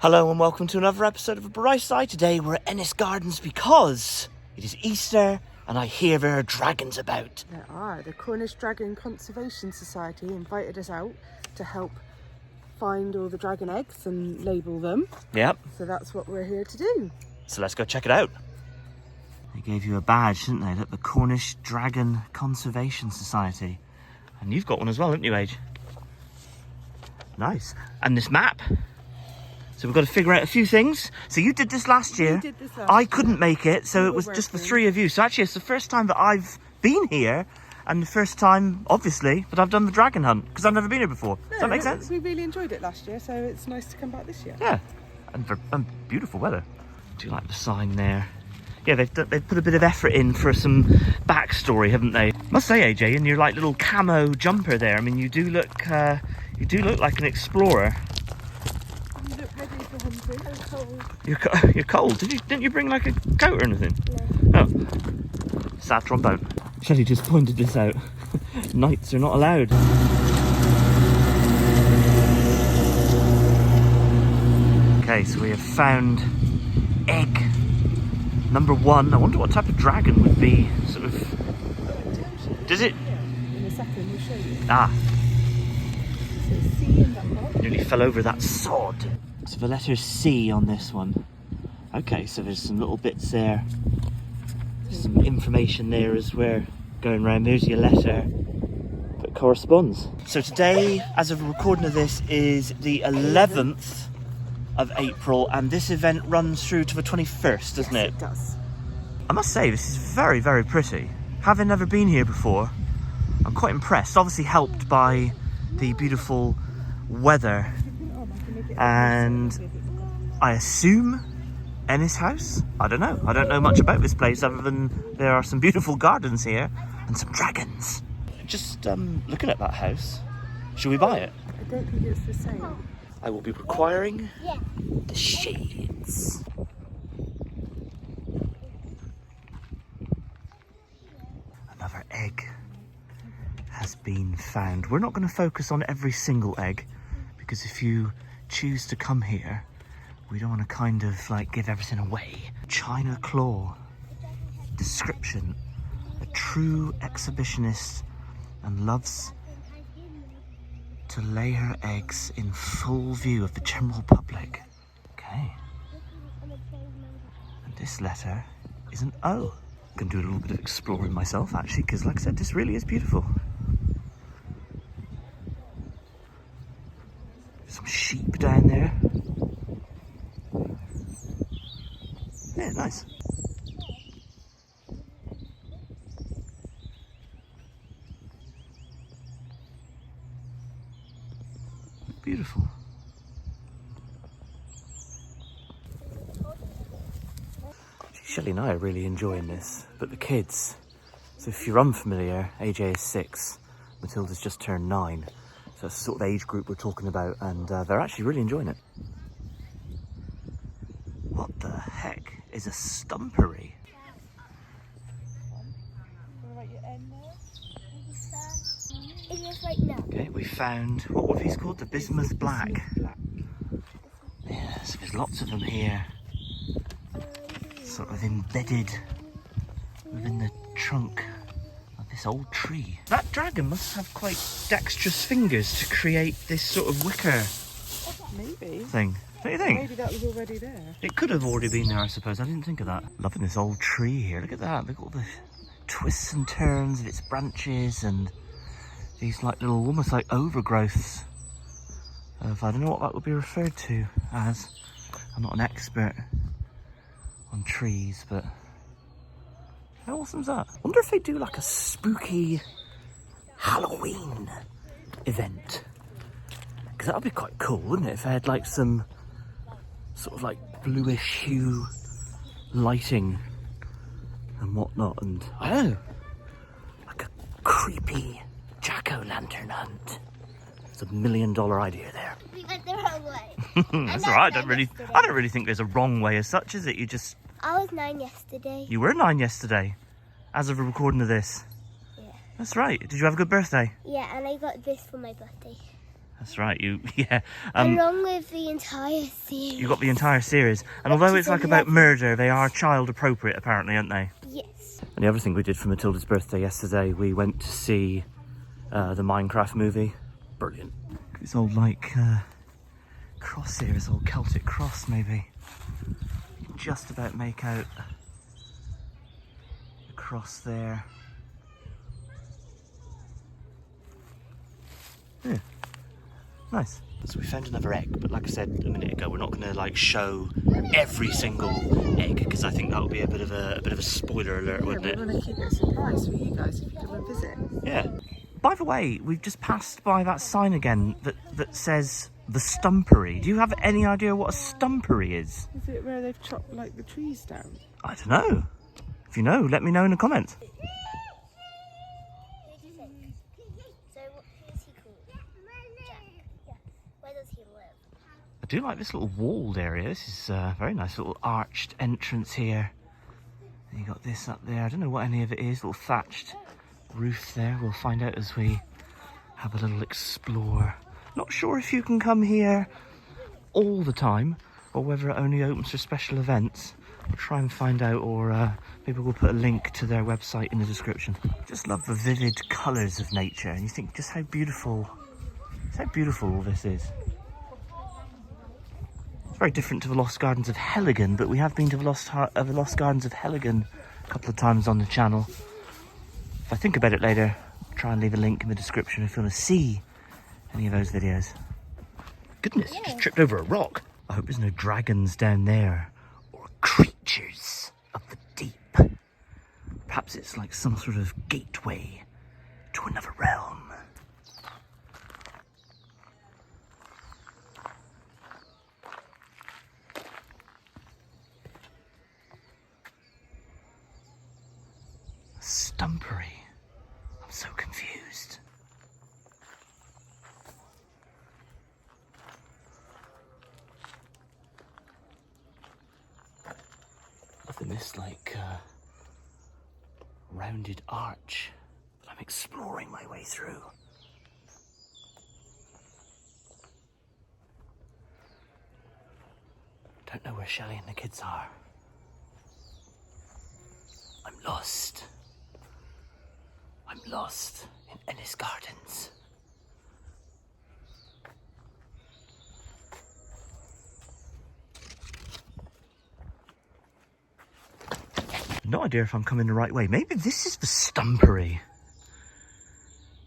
Hello and welcome to another episode of theBriceSide. Today we're at Enys Gardens because it is Easter and I hear there are dragons about. There are. The Cornish Dragon Conservation Society invited us out to help find all the dragon eggs and label them. Yep. So that's what we're here to do. So let's go check it out. They gave you a badge, didn't they? Look, the Cornish Dragon Conservation Society. And you've got one as well, haven't you, Age? Nice. And this map. So we've got to figure out a few things. So you did this last year. We did this last I couldn't year. make it, so it was just the three of you. So actually it's the first time that I've been here and the first time, obviously, that I've done the dragon hunt because I've never been here before. Does that make sense? We really enjoyed it last year, so it's nice to come back this year. Yeah, and beautiful weather. Do you like the sign there? Yeah, they've put a bit of effort in for some backstory, haven't they? Must say, AJ, in your like little camo jumper there, I mean, you do look like an explorer. You look ready for hunting. I'm cold. You're cold. Didn't you bring like a coat or anything? No. Oh, sad trombone. Shelley just pointed this out. Knights are not allowed. Okay, so we have found egg number 1. I wonder what type of dragon would be sort of. Does it? Yeah. In a second, we'll show you. Ah. So C in that part. Nearly fell over that sod. So the letter C on this one. Okay, so there's some little bits there. There's some information there as we're going around. There's your letter that corresponds. So today, as of the recording of this, is the 11th of April, and this event runs through to the 21st, doesn't it? It does. I must say, this is very, very pretty. Having never been here before, I'm quite impressed. Obviously helped by the beautiful weather, and I assume Enys House? I don't know. I don't know much about this place other than there are some beautiful gardens here and some dragons. Just looking at that house, should we buy it? I don't think it's the same. I will be requiring the shades. Another egg has been found. We're not going to focus on every single egg because if you choose to come here, we don't want to kind of like give everything away. China claw. Description: a true exhibitionist and loves to lay her eggs in full view of the general public. Okay. And this letter is an O. I can do a little bit of exploring myself actually, because like I said, this really is beautiful. Some sheep down there. Yeah, nice. Beautiful. Shelley and I are really enjoying this, but the kids, so if you're unfamiliar, AJ is 6, Matilda's just turned 9, so that's the sort of age group we're talking about, and they're actually really enjoying it. What the heck is a stumpery? Okay, we found, what were these called? The bismuth black. Yeah, so there's lots of them here. Sort of embedded within the trunk of this old tree. That dragon must have quite dexterous fingers to create this sort of wicker thing. Don't you think? Maybe that was already there. It could have already been there, I suppose. I didn't think of that. Loving this old tree here. Look at that. Look at all the twists and turns of its branches and these like little, almost like overgrowths of, I don't know what that would be referred to as. I'm not an expert on trees, but how awesome is that? I wonder if they do like a spooky Halloween event. Because that would be quite cool, wouldn't it? If they had like some sort of like bluish hue lighting and whatnot, and I don't know, like a creepy jack-o'-lantern hunt. It's $1 million idea there. We went the wrong way. That's all right. I don't really think there's a wrong way as such, is it? You just. I was 9 yesterday. You were 9 yesterday, as of the recording of this. Yeah. That's right. Did you have a good birthday? Yeah, and I got this for my birthday. That's right. Yeah. Along with the entire series. You got the entire series, and although it's like about murder, they are child appropriate, apparently, aren't they? Yes. And the other thing we did for Matilda's birthday yesterday, we went to see the Minecraft movie. Brilliant. This old like cross here, this old Celtic cross, maybe. You can just about make out the cross there. Yeah, nice. So we found another egg, but like I said a minute ago, we're not going to like show every single egg because I think that would be a bit of a spoiler alert, wouldn't it? We're going to keep it a surprise for you guys if you come and visit. Yeah. By the way, we've just passed by that sign again that says the Stumpery. Do you have any idea what a Stumpery is? Is it where they've chopped like the trees down? I don't know. If you know, let me know in the comments. I do like this little walled area. This is a very nice little arched entrance here. And you got this up there. I don't know what any of it is. Little thatched roof there. We'll find out as we have a little explore. Not sure if you can come here all the time or whether it only opens for special events. We'll try and find out, or maybe we'll put a link to their website in the description. Just love the vivid colours of nature, and you think just how beautiful all this is. Very different to the Lost Gardens of Heligan, but we have been to the Lost Gardens of Heligan a couple of times on the channel. If I think about it later, I'll try and leave a link in the description if you want to see any of those videos. Goodness, just tripped over a rock. I hope there's no dragons down there, or creatures of the deep. Perhaps it's like some sort of gateway to another realm. Stumpery. I'm so confused. Loving this like rounded arch that I'm exploring my way through. Don't know where Shelley and the kids are. I'm lost. I'm lost in Enys Gardens. No idea if I'm coming the right way. Maybe this is the Stumpery.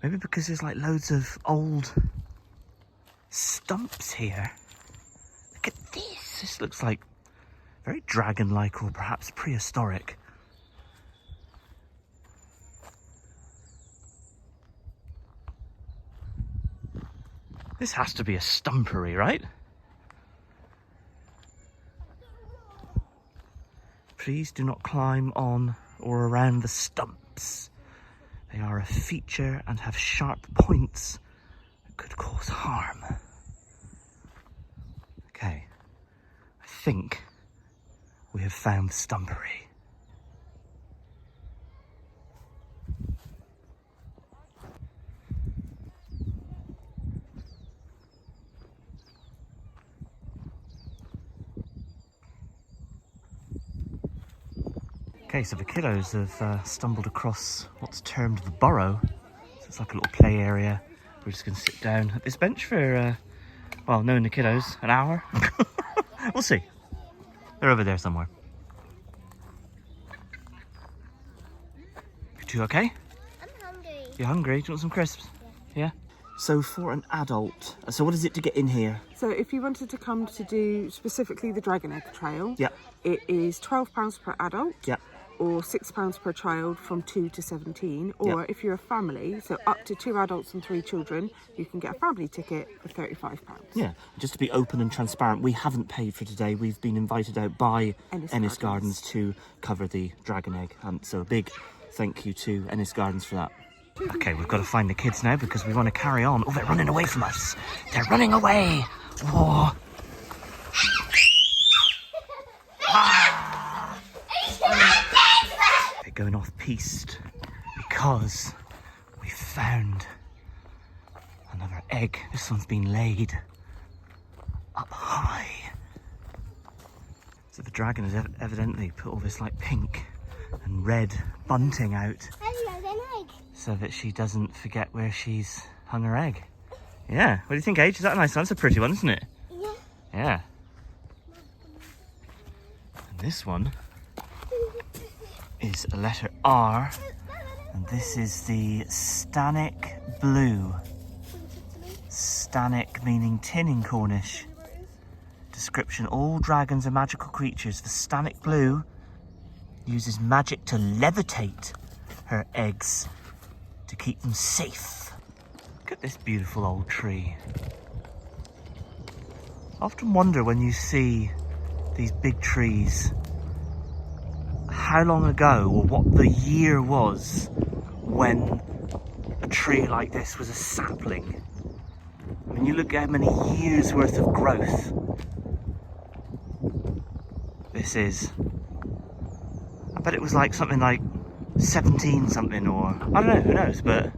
Maybe because there's like loads of old stumps here. Look at this. This looks like very dragon-like or perhaps prehistoric. This has to be a Stumpery, right? Please do not climb on or around the stumps. They are a feature and have sharp points that could cause harm. Okay, I think we have found the Stumpery. Okay, so the kiddos have stumbled across what's termed the burrow. So it's like a little play area. We're just going to sit down at this bench for, well, knowing the kiddos, an hour. We'll see. They're over there somewhere. You two okay? I'm hungry. You're hungry? Do you want some crisps? Yeah? So for an adult, so what is it to get in here? So if you wanted to come to do specifically the Dragon Egg Trail, Yeah. it is £12 per adult. Yeah. Or £6 per child from 2 to 17. Or Yeah. if you're a family, so up to 2 adults and 3 children, you can get a family ticket for £35. Yeah, just to be open and transparent, we haven't paid for today. We've been invited out by Enys Gardens to cover the dragon egg hunt. So a big thank you to Enys Gardens for that. Okay, we've got to find the kids now because we want to carry on. Oh, they're running away from us. They're running away. Whoa. They're going off piste because we found Another egg. This one's been laid up high. So the dragon has evidently put all this like pink and red bunting out so that she doesn't forget where she's hung her egg. Yeah, what do you think, Age? Is that a nice one? That's a pretty one, isn't it? Yeah. Yeah. And this one is a letter R, and this is the Stannic Blue. Stannic meaning tin in Cornish. Description: all dragons are magical creatures. The Stannic Blue uses magic to levitate her eggs to keep them safe. Look at this beautiful old tree. I often wonder when you see these big trees, how long ago or what the year was when a tree like this was a sapling. I mean, you look at how many years worth of growth this is. I bet it was like something like 17 something, or I don't know, who knows, but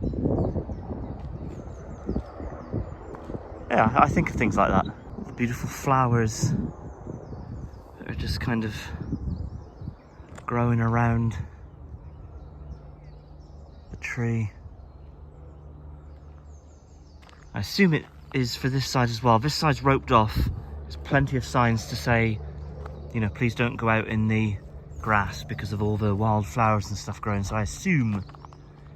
yeah, I think of things like that. All the beautiful flowers that are just kind of growing around the tree. I assume it is for this side as well. This side's roped off. There's plenty of signs to say, you know, please don't go out in the grass because of all the wildflowers and stuff growing. So I assume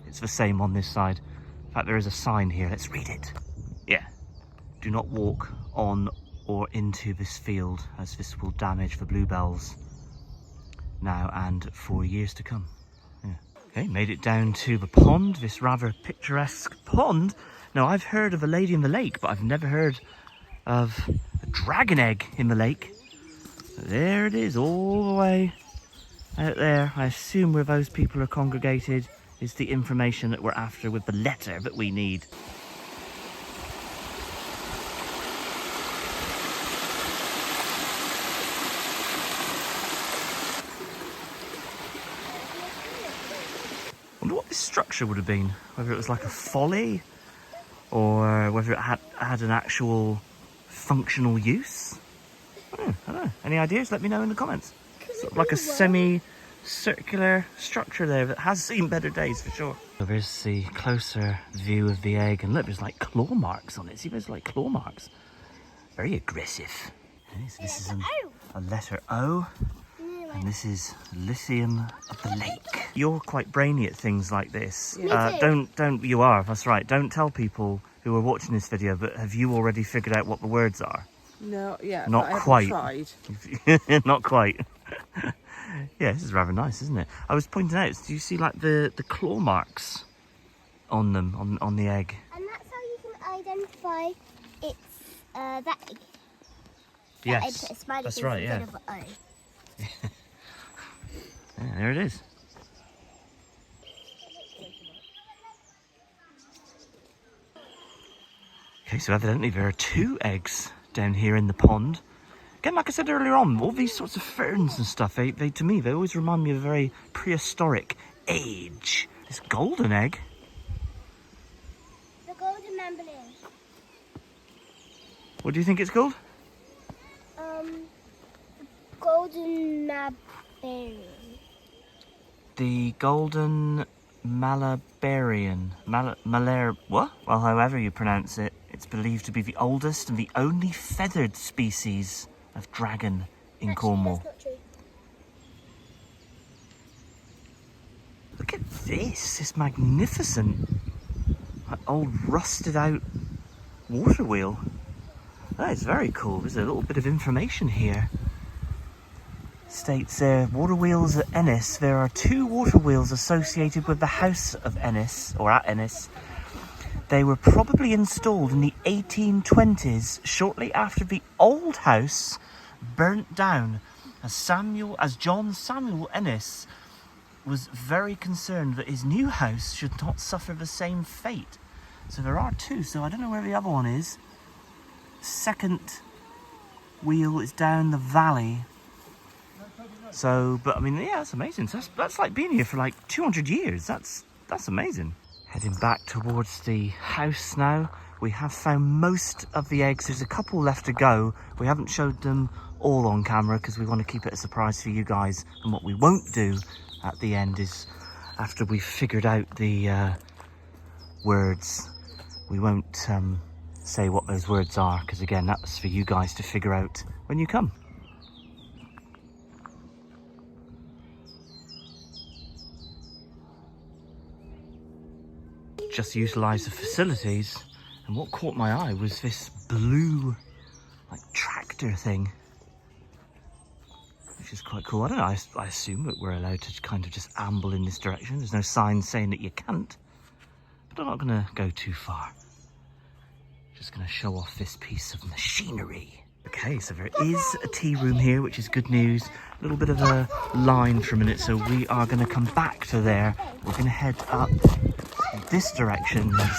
it's the same on this side. In fact, there is a sign here. Let's read it. Yeah. Do not walk on or into this field, as this will damage the bluebells now and for years to come. Yeah. Okay, made it down to the pond, this rather picturesque pond. Now, I've heard of a lady in the lake, but I've never heard of a dragon egg in the lake. There it is, all the way out there. I assume where those people are congregated is the information that we're after with the letter that we need. I wonder what this structure would have been, whether it was like a folly or whether it had an actual functional use. I don't know. Any ideas? Let me know in the comments. Sort of like a semi-circular structure there that has seen better days for sure. So there's the closer view of the egg, and look, there's like claw marks on it. See, there's like claw marks. Very aggressive. Okay, so this is a letter O, and this is Lithium of the Lake. You're quite brainy at things like this. Don't. You are. That's right. Don't tell people who are watching this video, but have you already figured out what the words are? No, yeah, not but I quite. Tried. Not quite. Yeah, this is rather nice, isn't it? I was pointing out, do you see like the claw marks on them, on the egg? And that's how you can identify it's that egg. Yes, put a smiley that's face right, yeah. instead of an O. Yeah, there it is. Okay, so evidently there are 2 eggs down here in the pond. Again, like I said earlier on, all these sorts of ferns and stuff, they to me, they always remind me of a very prehistoric age. This golden egg. The golden mandolin. What do you think it's called? Golden Malbarian. The golden Malabarian. What? Well, however you pronounce it, it's believed to be the oldest and the only feathered species of dragon in Cornwall. That's not true. Look at this magnificent old rusted out water wheel. That is very cool. There's a little bit of information here. States there, water wheels at Enys. There are 2 water wheels associated with the house of Enys, or at Enys. They were probably installed in the 1820s, shortly after the old house burnt down, as John Samuel Enys was very concerned that his new house should not suffer the same fate. So there are 2, so I don't know where the other one is. Second wheel is down the valley. So, but I mean, yeah, that's amazing. So that's like being here for like 200 years. That's amazing. Heading back towards the house now. We have found most of the eggs. There's a couple left to go. We haven't showed them all on camera because we want to keep it a surprise for you guys. And what we won't do at the end is, after we've figured out the words, we won't say what those words are, because again, that's for you guys to figure out when you come. Just utilise the facilities, and what caught my eye was this blue like tractor thing, which is quite cool. I don't know, I assume that we're allowed to kind of just amble in this direction. There's no sign saying that you can't, but I'm not going to go too far. Just going to show off this piece of machinery. Okay, so there is a tea room here, which is good news. A little bit of a line for a minute, so we are going to come back to there. We're going to head up this direction and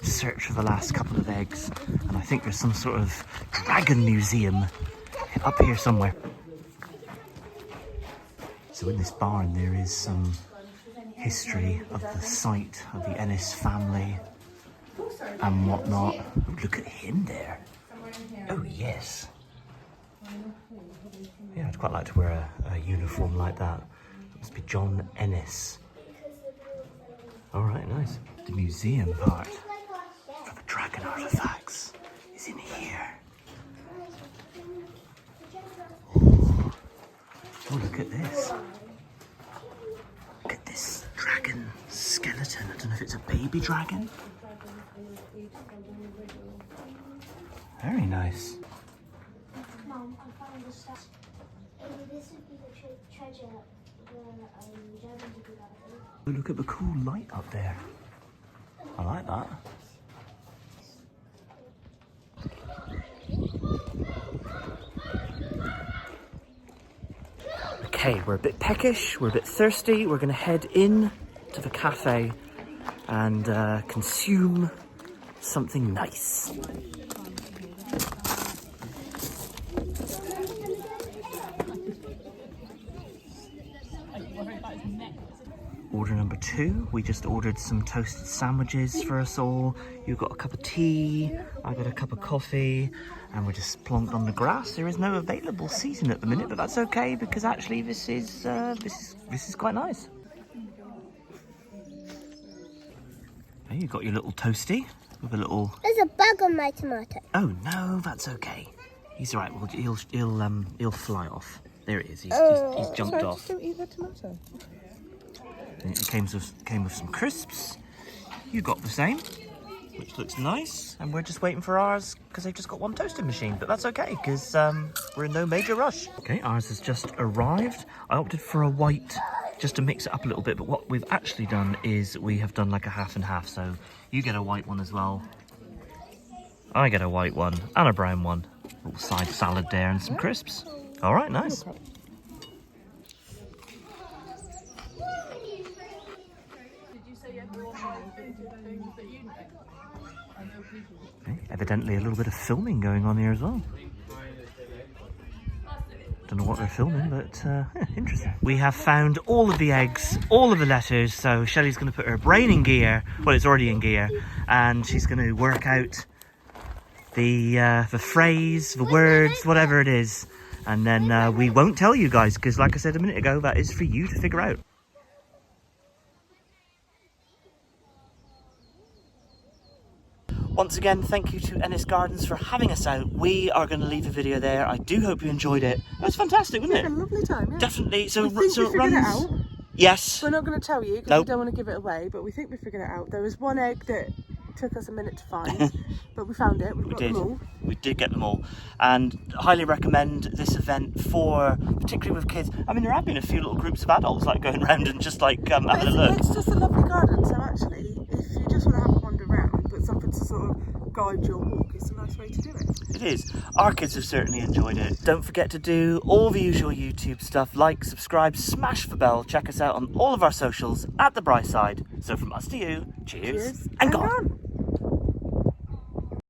search for the last couple of eggs. And I think there's some sort of dragon museum up here somewhere. So in this barn there is some history of the site of the Enys family and whatnot. Oh, look at him there. Oh yes. Yeah, I'd quite like to wear a uniform like that. It must be John Enys. Alright, nice. The museum part for the dragon artifacts is in here. Oh, look at this. Look at this dragon skeleton. I don't know if it's a baby dragon. Very nice. Mom, I found this stuff. This would be the treasure where dragons would be like. Oh, look at the cool light up there. I like that. Okay, we're a bit peckish, we're a bit thirsty. We're going to head in to the cafe and consume something nice. Order number 2, we just ordered some toasted sandwiches for us all. You've got a cup of tea, I got a cup of coffee, and we're just plonked on the grass. There is no available seating at the minute, but that's okay because actually this is quite nice. There you got your little toasty with a little. There's a bug on my tomato. Oh no, that's okay. He's all right. Well, he'll fly off. There it is. He's jumped off. Just don't eat the tomato. And it came with some crisps. You got the same, which looks nice. And we're just waiting for ours because they've just got one toasting machine. But that's okay because we're in no major rush. Okay, ours has just arrived. I opted for a white just to mix it up a little bit. But what we've actually done is we have done like a half and half. So you get a white one as well. I get a white one and a brown one. A little side salad there and some crisps. All right, nice. Okay, evidently a little bit of filming going on here as well. Don't know what they're filming, but interesting. We have found all of the eggs, all of the letters, so Shelley's going to put her brain in gear. Well, it's already in gear, and she's going to work out the phrase, the words, whatever it is. And then we won't tell you guys, because like I said a minute ago, that is for you to figure out. Once again, thank you to Enys Gardens for having us out. We are going to leave the video there. I do hope you enjoyed it. It was fantastic, wasn't it? We had a lovely time, yeah. Definitely. So, we think so we figured it out. Yes. We're not going to tell you because Nope. we don't want to give it away, but we think we figured it out. There was one egg that took us a minute to find, but we found it. We've got them all. We did get them all, and highly recommend this event for, particularly with kids. I mean, there have been a few little groups of adults like going around and just like having a look. It's just a lovely garden, so actually, if you just want to have a wander around, but something to sort of guide your walk, it's a nice way to do it. It is. Our kids have certainly enjoyed it. Don't forget to do all the usual YouTube stuff, like, subscribe, smash the bell, check us out on all of our socials at theBriceSide. So from us to you, cheers and gone.